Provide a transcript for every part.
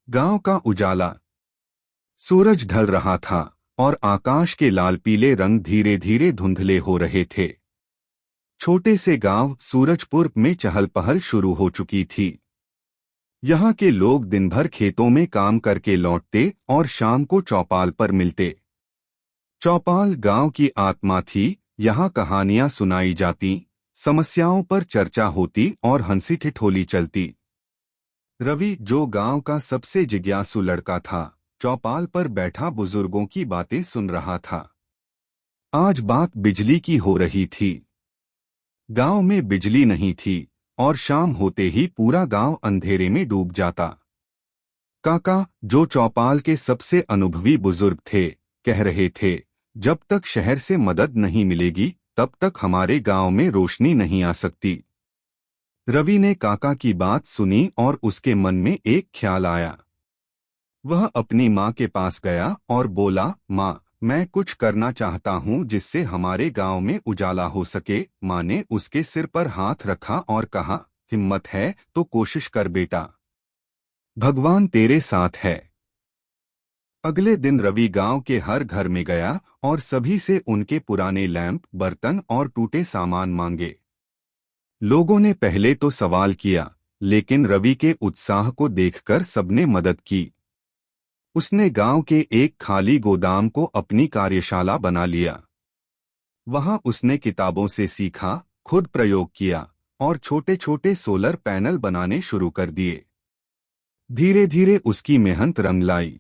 गांव का उजाला। सूरज ढल रहा था और आकाश के लाल पीले रंग धीरे धीरे धुंधले हो रहे थे। छोटे से गांव सूरजपुर में चहल पहल शुरू हो चुकी थी। यहाँ के लोग दिन भर खेतों में काम करके लौटते और शाम को चौपाल पर मिलते। चौपाल गांव की आत्मा थी। यहाँ कहानियां सुनाई जाती, समस्याओं पर चर्चा होती और हंसी ठिठोली चलती। रवि, जो गांव का सबसे जिज्ञासु लड़का था, चौपाल पर बैठा बुजुर्गों की बातें सुन रहा था। आज बात बिजली की हो रही थी। गांव में बिजली नहीं थी और शाम होते ही पूरा अंधेरे अंधेरे में डूब जाता। काका, जो चौपाल के सबसे अनुभवी बुजुर्ग थे, कह रहे थे, जब तक शहर से मदद नहीं मिलेगी तब तक हमारे गांव में रोशनी नहीं आ सकती। रवि ने काका की बात सुनी और उसके मन में एक ख्याल आया। वह अपनी माँ के पास गया और बोला, माँ, मैं कुछ करना चाहता हूँ जिससे हमारे गांव में उजाला हो सके। माँ ने उसके सिर पर हाथ रखा और कहा, हिम्मत है तो कोशिश कर बेटा, भगवान तेरे साथ है। अगले दिन रवि गांव के हर घर में गया और सभी से उनके पुराने लैंप, बर्तन और टूटे सामान मांगे। लोगों ने पहले तो सवाल किया, लेकिन रवि के उत्साह को देखकर सबने मदद की। उसने गांव के एक खाली गोदाम को अपनी कार्यशाला बना लिया। वहां उसने किताबों से सीखा, खुद प्रयोग किया और छोटे छोटे सोलर पैनल बनाने शुरू कर दिए। धीरे धीरे उसकी मेहनत रंग लाई।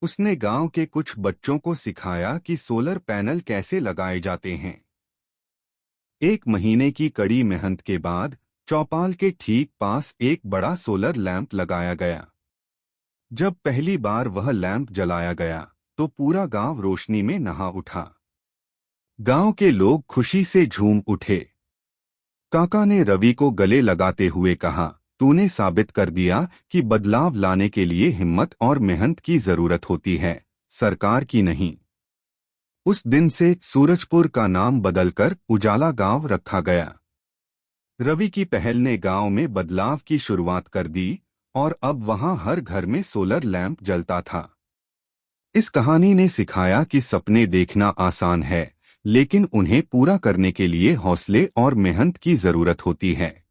उसने गांव के कुछ बच्चों को सिखाया कि सोलर पैनल कैसे लगाए जाते हैं। 1 महीने की कड़ी मेहनत के बाद चौपाल के ठीक पास एक बड़ा सोलर लैंप लगाया गया। जब पहली बार वह लैंप जलाया गया तो पूरा गांव रोशनी में नहा उठा। गांव के लोग खुशी से झूम उठे। काका ने रवि को गले लगाते हुए कहा, तूने साबित कर दिया कि बदलाव लाने के लिए हिम्मत और मेहनत की जरूरत होती है, सरकार की नहीं। उस दिन से सूरजपुर का नाम बदलकर उजाला गांव रखा गया। रवि की पहल ने गांव में बदलाव की शुरुआत कर दी और अब वहां हर घर में सोलर लैंप जलता था। इस कहानी ने सिखाया कि सपने देखना आसान है, लेकिन उन्हें पूरा करने के लिए हौसले और मेहनत की जरूरत होती है।